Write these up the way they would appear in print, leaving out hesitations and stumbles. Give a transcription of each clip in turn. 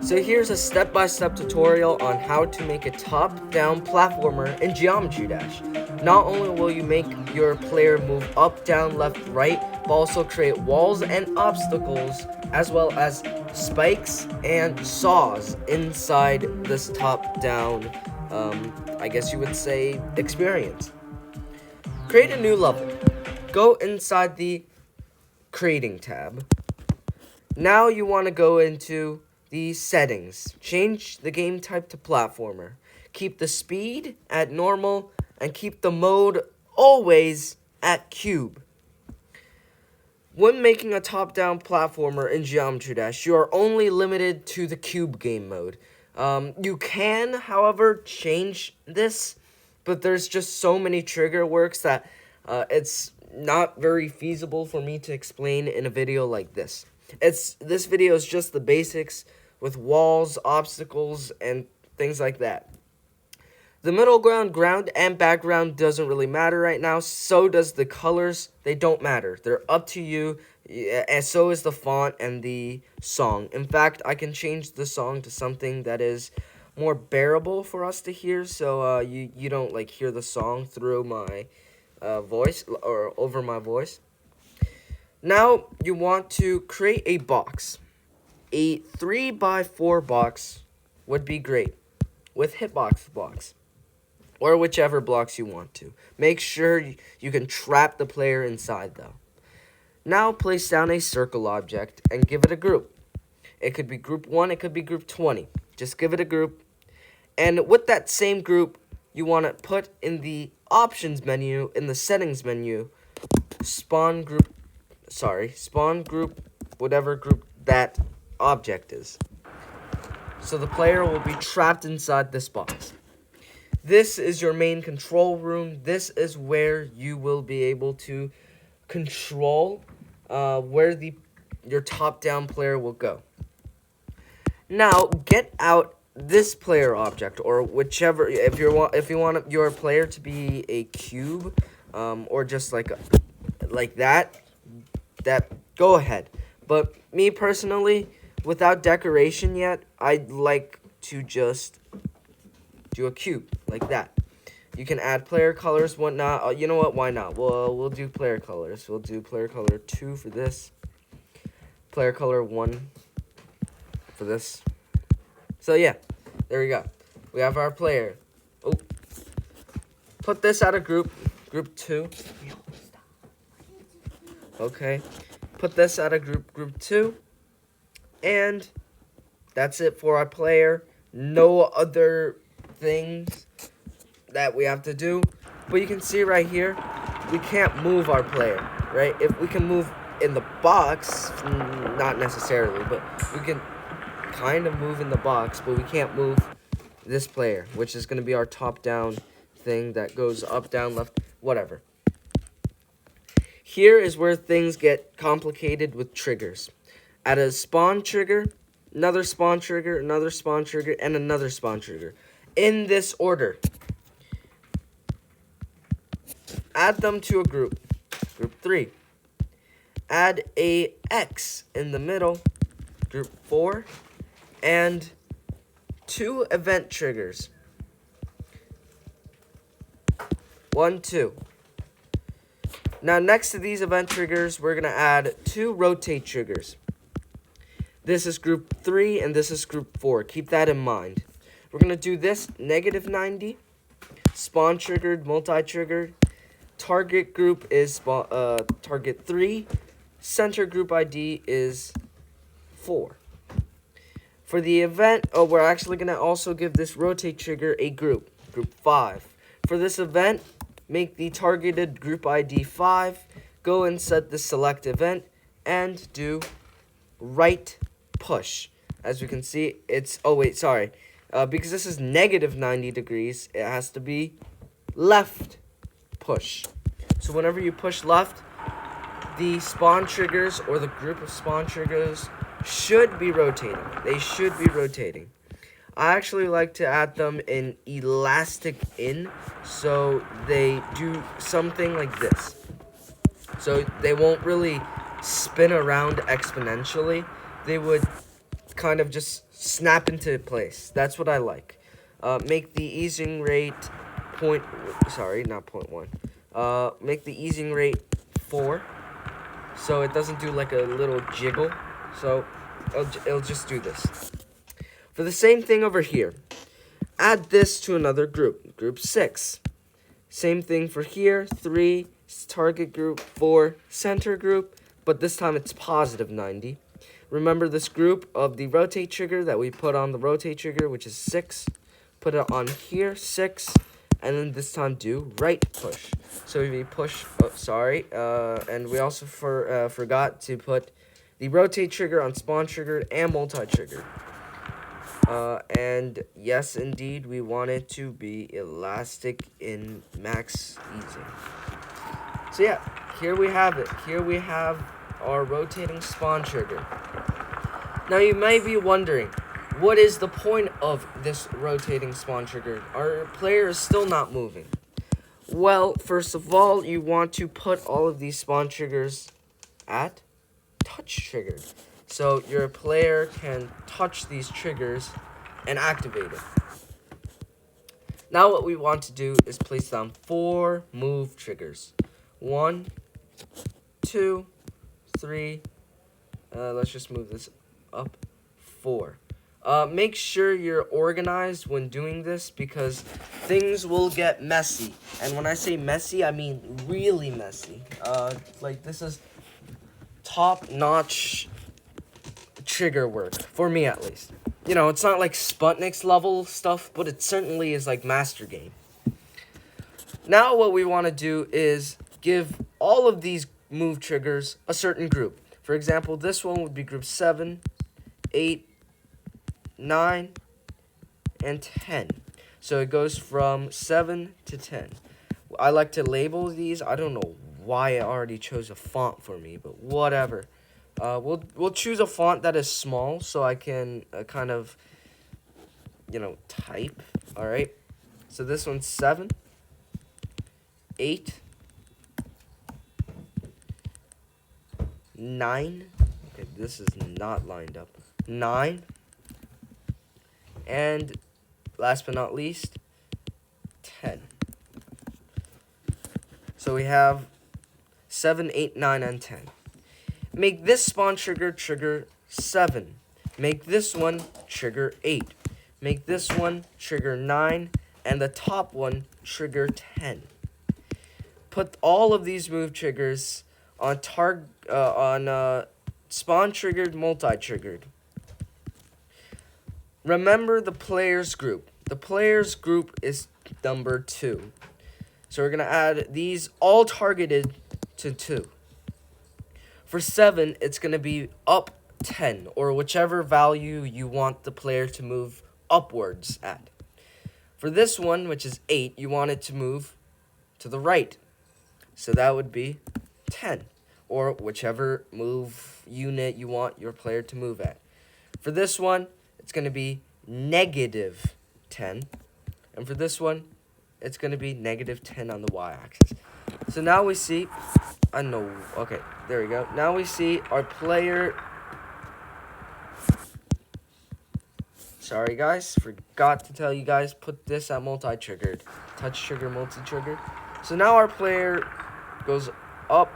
So here's a step-by-step tutorial on how to make a top-down platformer in Geometry Dash. Not only will you make your player move up, down, left, right, but also create walls and obstacles, as well as spikes and saws inside this top-down, I guess you would say, experience. Create a new level. Go inside the Creating tab. Now you want to go into the settings. Change the game type to platformer. Keep the speed at normal and keep the mode always at cube. When making a top-down platformer in Geometry Dash, you are only limited to the cube game mode. You can, however, change this, but there's just so many trigger works that it's not very feasible for me to explain in a video like this. This video is just the basics with walls, obstacles, and things like that. The middle ground and background doesn't really matter right now. So does the colors. They don't matter. They're up to you. And so is the font and the song. In fact, I can change the song to something that is more bearable for us to hear. So you don't like hear the song through my voice or over my voice. Now you want to create a box. A 3x4 box would be great with hitbox blocks or whichever blocks you want to. Make sure you can trap the player inside though. Now place down a circle object and give it a group. It could be group 1, it could be group 20. Just give it a group. And with that same group, you want to put in the options menu, in the settings menu, spawn group, whatever group that object is. So the player will be trapped inside this box. This is your main control room. This is where you will be able to control where your top-down player will go. Now get out this player object or whichever. If you want your player to be a cube, or just like that, go ahead. But me personally, without decoration yet, I'd like to just do a cube like that. You can add player colors, whatnot. You know what? Why not? We'll do player colors. We'll do player color 2 for this. Player color 1 for this. So yeah, there we go. We have our player. Oh, put this out of group 2. Okay, put this out of group 2, and that's it for our player. No other things that we have to do, but you can see right here, we can't move our player, right? If we can move in the box, not necessarily, but we can kind of move in the box, but we can't move this player, which is going to be our top-down thing that goes up, down, left, whatever. Here is where things get complicated with triggers. Add a spawn trigger, another spawn trigger, another spawn trigger, and another spawn trigger. In this order. Add them to a group. Group 3. Add a X in the middle. Group 4. And 2 event triggers. 1, 2. Now next to these event triggers, we're going to add 2 rotate triggers. This is group 3 and this is group 4. Keep that in mind. We're going to do this -90. Spawn triggered, multi-triggered. Target group is target 3. Center group ID is 4. For the event, we're actually going to also give this rotate trigger a group 5. For this event, make the targeted group ID 5. Go and set the select event and do right push. As we can see, it's, because this is -90 degrees, it has to be left push. So whenever you push left, the spawn triggers or the group of spawn triggers should be rotating. They should be rotating. I actually like to add them in elastic in, so they do something like this. So they won't really spin around exponentially. They would kind of just snap into place. That's what I like. Make the easing rate not 0.1. Make the easing rate 4, so it doesn't do like a little jiggle. So it'll just do this. For the same thing over here, add this to another group, group 6. Same thing for here, 3, target group, 4, center group, but this time it's positive 90. Remember this group of the rotate trigger that we put on the rotate trigger, which is 6. Put it on here, 6, and then this time do right push. So we push, and we also forgot to put the rotate trigger on spawn triggered and multi-triggered. And yes, indeed, we want it to be elastic in max easing. So yeah, here we have it. Here we have our rotating spawn trigger. Now you might be wondering, what is the point of this rotating spawn trigger? Our player is still not moving. Well, first of all, you want to put all of these spawn triggers at touch triggered. So your player can touch these triggers and activate it. Now what we want to do is place down 4 move triggers. 1, 2, 3, let's just move this up, 4. Make sure you're organized when doing this because things will get messy. And when I say messy, I mean really messy. Like this is top-notch trigger work, for me at least. You know, it's not like Sputnik's level stuff, but it certainly is like master game. Now what we want to do is give all of these move triggers a certain group. For example, this one would be group 7, 8, 9, and 10. So it goes from 7 to 10. I like to label these. I don't know why it already chose a font for me, but whatever. We'll choose a font that is small so I can kind of, type. All right. So this one's 7, 8, 9. Okay, this is not lined up. 9. And last but not least, 10. So we have 7, 8, 9, and 10. Make this spawn trigger 7. Make this one trigger 8. Make this one trigger 9. And the top one trigger 10. Put all of these move triggers on spawn triggered, multi-triggered. Remember the players group. The players group is number 2. So we're going to add these all targeted to 2. For 7, it's going to be up 10, or whichever value you want the player to move upwards at. For this one, which is 8, you want it to move to the right. So that would be 10, or whichever move unit you want your player to move at. For this one, it's going to be negative 10. And for this one, it's going to be negative 10 on the y-axis. So now we see, okay, there we go. Now we see our player, sorry guys, forgot to tell you guys, put this at multi-triggered, touch trigger, multi-triggered. So now our player goes up,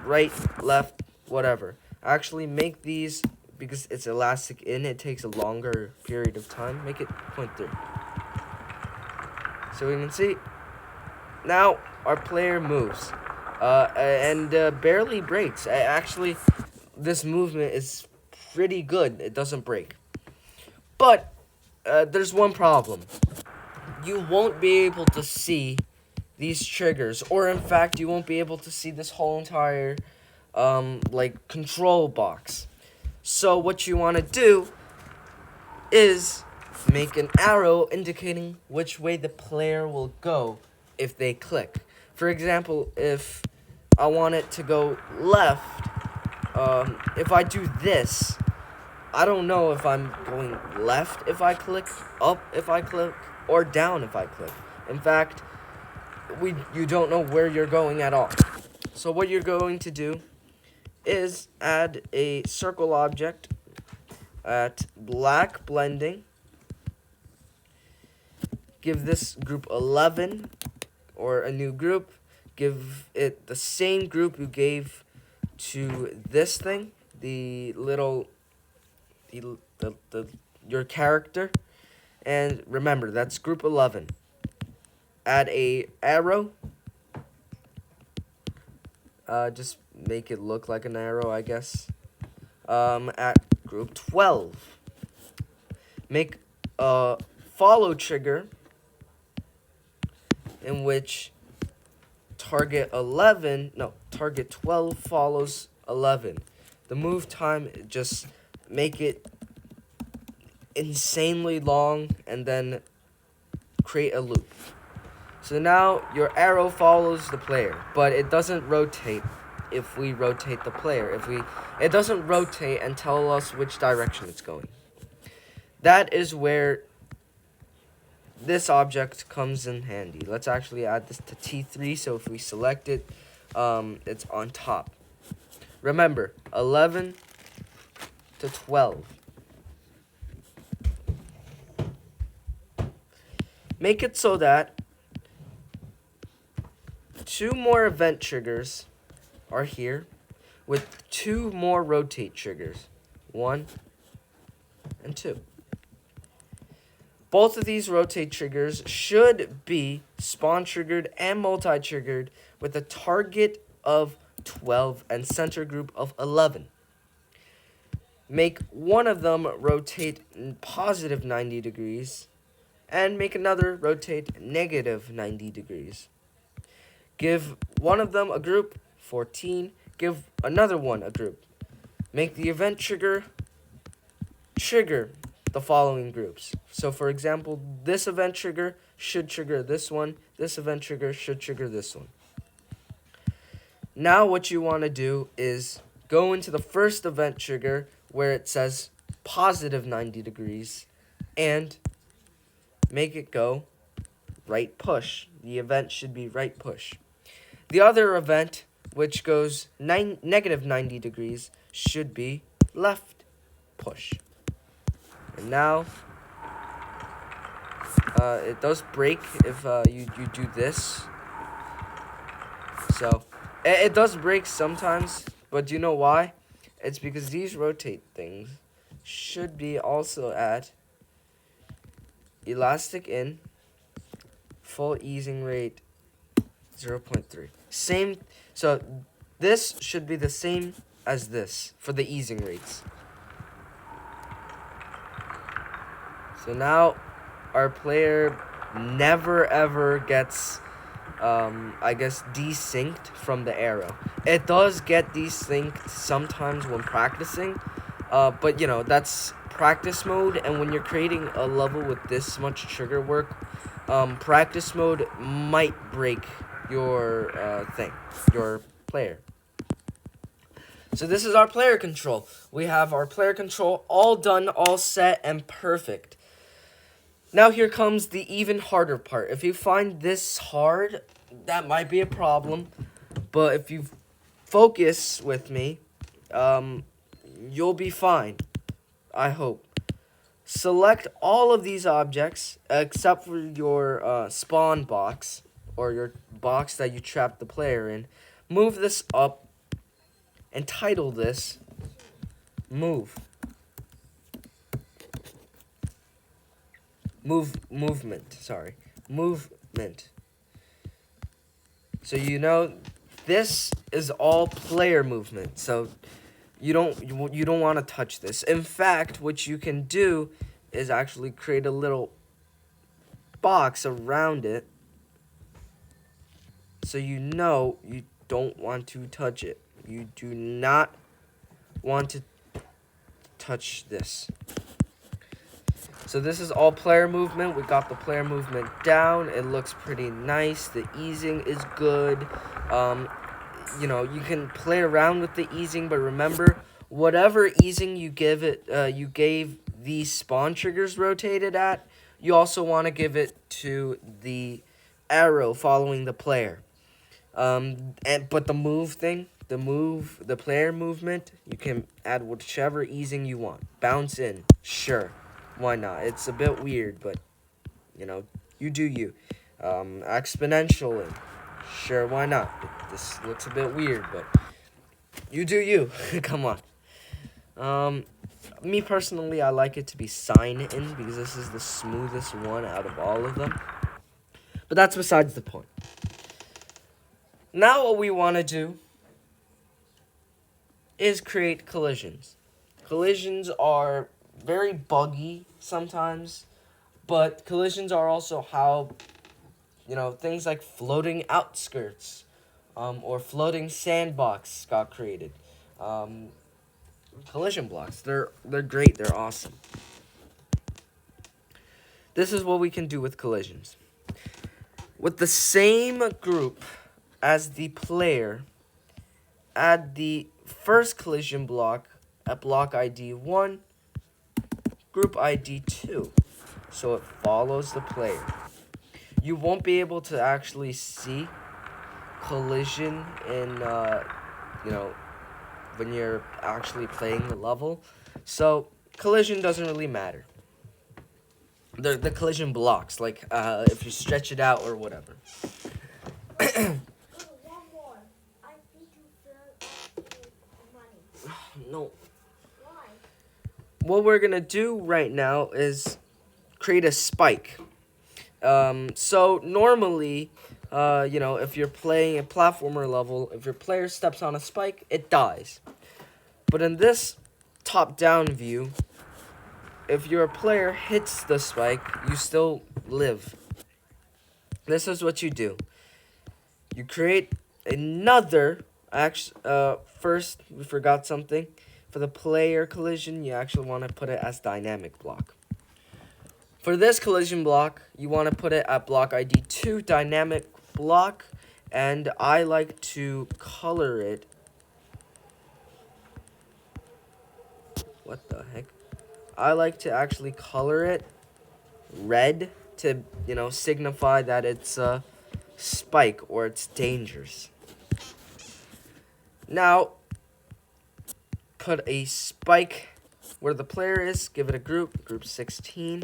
right, left, whatever. Actually, make these, because it's elastic in, it takes a longer period of time, make it 0.3. So we can see, now our player moves, and barely breaks. Actually, this movement is pretty good. It doesn't break. But there's one problem. You won't be able to see these triggers, or in fact, you won't be able to see this whole entire, control box. So what you want to do is make an arrow indicating which way the player will go if they click. For example, if I want it to go left, if I do this, I don't know if I'm going left if I click, up if I click, or down if I click. In fact, you don't know where you're going at all. So what you're going to do is add a circle object at black blending. Give this group 11 or a new group. Give it the same group you gave to this thing, the little, the your character. And remember, that's group 11. Add a arrow. Just make it look like an arrow, I guess. At group 12. Make a follow trigger in which target 12 follows 11. The move time, just make it insanely long and then create a loop. So now your arrow follows the player, but it doesn't rotate if we rotate the player. It doesn't rotate and tell us which direction it's going. That is where this object comes in handy. Let's actually add this to T3, so if we select it, it's on top. Remember, 11 to 12. Make it so that 2 more event triggers are here with 2 more rotate triggers. 1 and 2. Both of these rotate triggers should be spawn triggered and multi-triggered with a target of 12 and center group of 11. Make one of them rotate positive 90 degrees and make another rotate negative 90 degrees. Give one of them a group, 14. Give another one a group. Make the event trigger the following groups. So for example, this event trigger should trigger this one. This event trigger should trigger this one. Now what you want to do is go into the first event trigger where it says positive 90 degrees and make it go right push. The event should be right push. The other event, which goes negative 90 degrees, should be left push. And now, it does break if you do this. So, it does break sometimes, but do you know why? It's because these rotate things should be also at elastic in, full easing rate 0.3. Same, so this should be the same as this for the easing rates. So now our player never ever gets, I guess, desynced from the arrow. It does get desynced sometimes when practicing, but you know, that's practice mode, and when you're creating a level with this much trigger work, practice mode might break your your player. So this is our player control. We have our player control all done, all set, and perfect. Now here comes the even harder part. If you find this hard, that might be a problem. But if you focus with me, you'll be fine. I hope. Select all of these objects except for your spawn box or your box that you trapped the player in. Move this up and title this Move. Movement. So you know this is all player movement. So you don't want to touch this. In fact, what you can do is actually create a little box around it so you know you don't want to touch it. You do not want to touch this. So this is all player movement. We got the player movement down. It looks pretty nice. The easing is good. You know, you can play around with the easing, but remember, whatever easing you give it, you gave these spawn triggers rotated at, you also want to give it to the arrow following the player. But the move thing, the player movement, you can add whichever easing you want. Bounce in, sure, why not? It's a bit weird, but you know, you do you. Exponential in, sure, why not? This looks a bit weird, but you do you. Come on. Me personally, I like it to be sign in because this is the smoothest one out of all of them. But that's besides the point. Now what we want to do is create collisions. Collisions are very buggy sometimes, but collisions are also how, things like floating outskirts or floating sandbox got created. Collision blocks, they're great, they're awesome. This is what we can do with collisions. With the same group as the player, add the first collision block at block ID 1, group ID 2, so it follows the player. You won't be able to actually see collision in, when you're actually playing the level, so collision doesn't really matter. The collision blocks, like if you stretch it out or whatever. One more. I need to fill money. No. Why? What we're gonna do right now is create a spike. So normally, if you're playing a platformer level, if your player steps on a spike, it dies. But in this top-down view, if your player hits the spike, you still live. This is what you do. You create another, first, we forgot something. For the player collision, you actually want to put it as dynamic block. For this collision block, you want to put it at block ID 2, dynamic block, and I like to color it. What the heck? I like to actually color it red to, signify that it's a spike or it's dangerous. Now, put a spike where the player is, give it a group 16.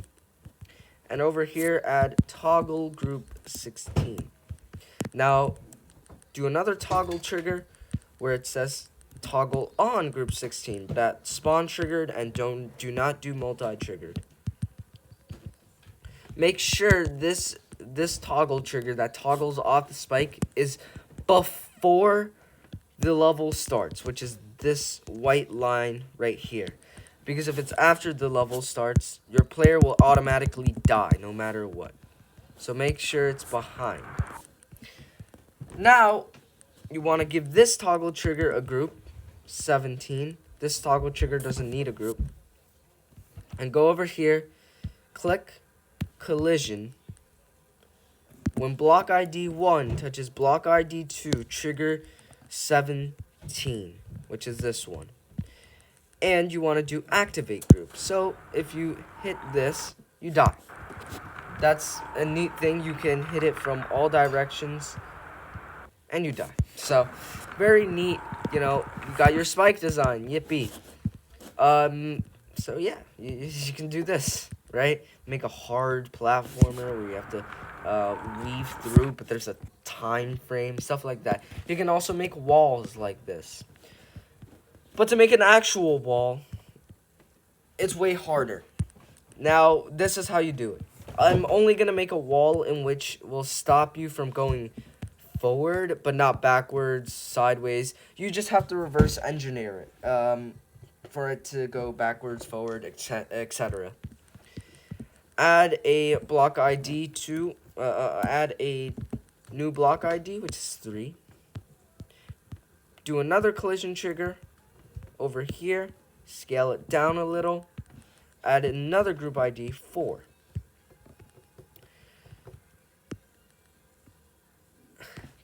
And over here, add toggle group 16. Now, do another toggle trigger where it says toggle on group 16, but at spawn triggered and do not do multi-triggered. Make sure this toggle trigger that toggles off the spike is before the level starts, which is this white line right here. Because if it's after the level starts, your player will automatically die no matter what. So make sure it's behind. Now, you want to give this toggle trigger a group, 17. This toggle trigger doesn't need a group. And go over here, click collision. When block ID 1 touches block ID 2, trigger 17, which is this one. And you want to do activate group. So if you hit this, you die. That's a neat thing. You can hit it from all directions and you die. So very neat. You got your spike design. Yippee. So yeah, you can do this, right? Make a hard platformer where you have to weave through, but there's a time frame, stuff like that. You can also make walls like this. But to make an actual wall, it's way harder. Now, this is how you do it. I'm only going to make a wall in which will stop you from going forward, but not backwards, sideways. You just have to reverse engineer it for it to go backwards, forward, etc. Add a block ID to, add a new block ID, which is 3. Do another collision trigger over here, scale it down a little, add another group ID, 4.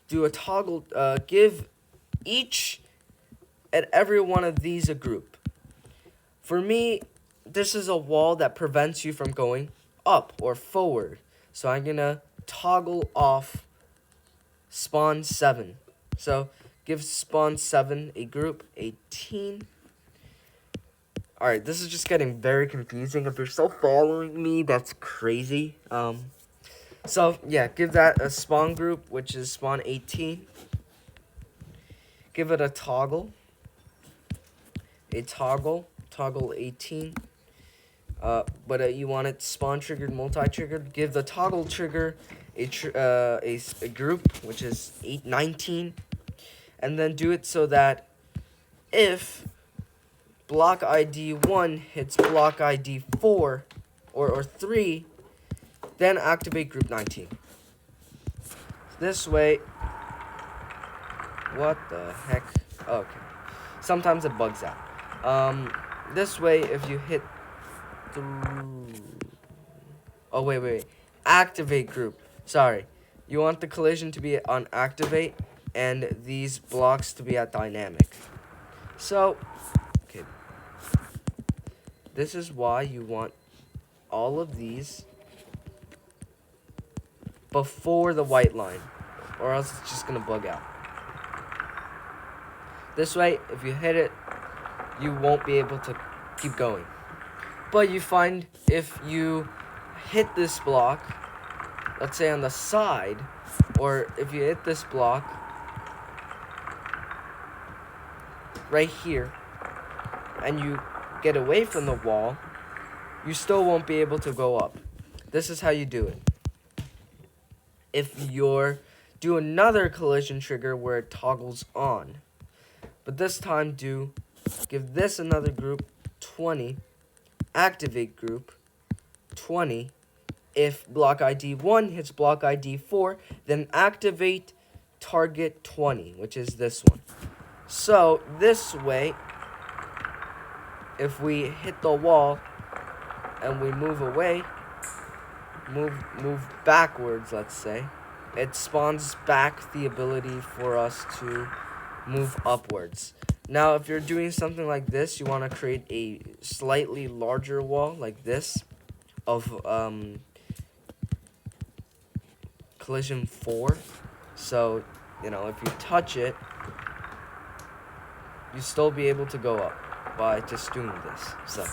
Do a toggle, give each and every one of these a group. For me, this is a wall that prevents you from going up or forward. So I'm going to toggle off spawn 7. So Give spawn 7 a group 18. Alright, this is just getting very confusing. If you're still following me, that's crazy. So yeah, give that a spawn group, which is spawn 18. Give it a toggle. Toggle 18. But you want it spawn triggered, multi-triggered. Give the toggle trigger a group, which is 19. And then do it so that if block ID 1 hits block ID 4 or 3, then activate group 19. This way, what the heck? Okay. Sometimes it bugs out. This way, if you hit through... Oh, wait. Activate group. Sorry. You want the collision to be on activate and these blocks to be at dynamic. So, okay. This is why you want all of these before the white line, or else it's just gonna bug out. This way, if you hit it, you won't be able to keep going. But you find if you hit this block, let's say on the side, or if you hit this block right here, and you get away from the wall, you still won't be able to go up. This is how you do it. If you're do another collision trigger where it toggles on, but this time give this another group 20, activate group 20. If block ID 1 hits block ID 4, then activate target 20, which is this one. So this way, if we hit the wall and we move away, move backwards, let's say, it spawns back the ability for us to move upwards. Now, if you're doing something like this, you want to create a slightly larger wall like this of collision 4. So, you know, if you touch it, you still be able to go up by just doing this. So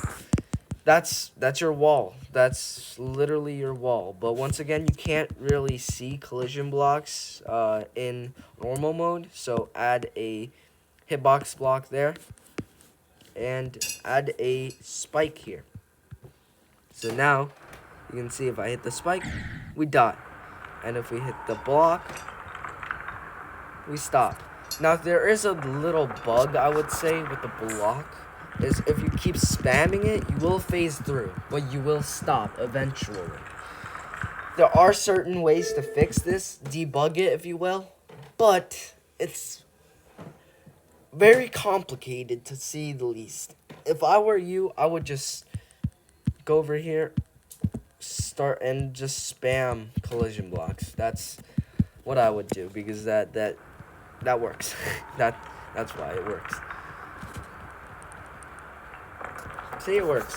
that's your wall. That's literally your wall. But once again, you can't really see collision blocks in normal mode. So add a hitbox block there and add a spike here. So now you can see if I hit the spike, we die. And if we hit the block, we stop. Now, there is a little bug, I would say, with the block, is if you keep spamming it, you will phase through, but you will stop eventually. There are certain ways to fix this, debug it, if you will, but it's very complicated, to say the least. If I were you, I would just go over here, start and just spam collision blocks. That's what I would do, because that works. That's why it works. See, it works.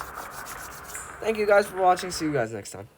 Thank you guys for watching. See you guys next time.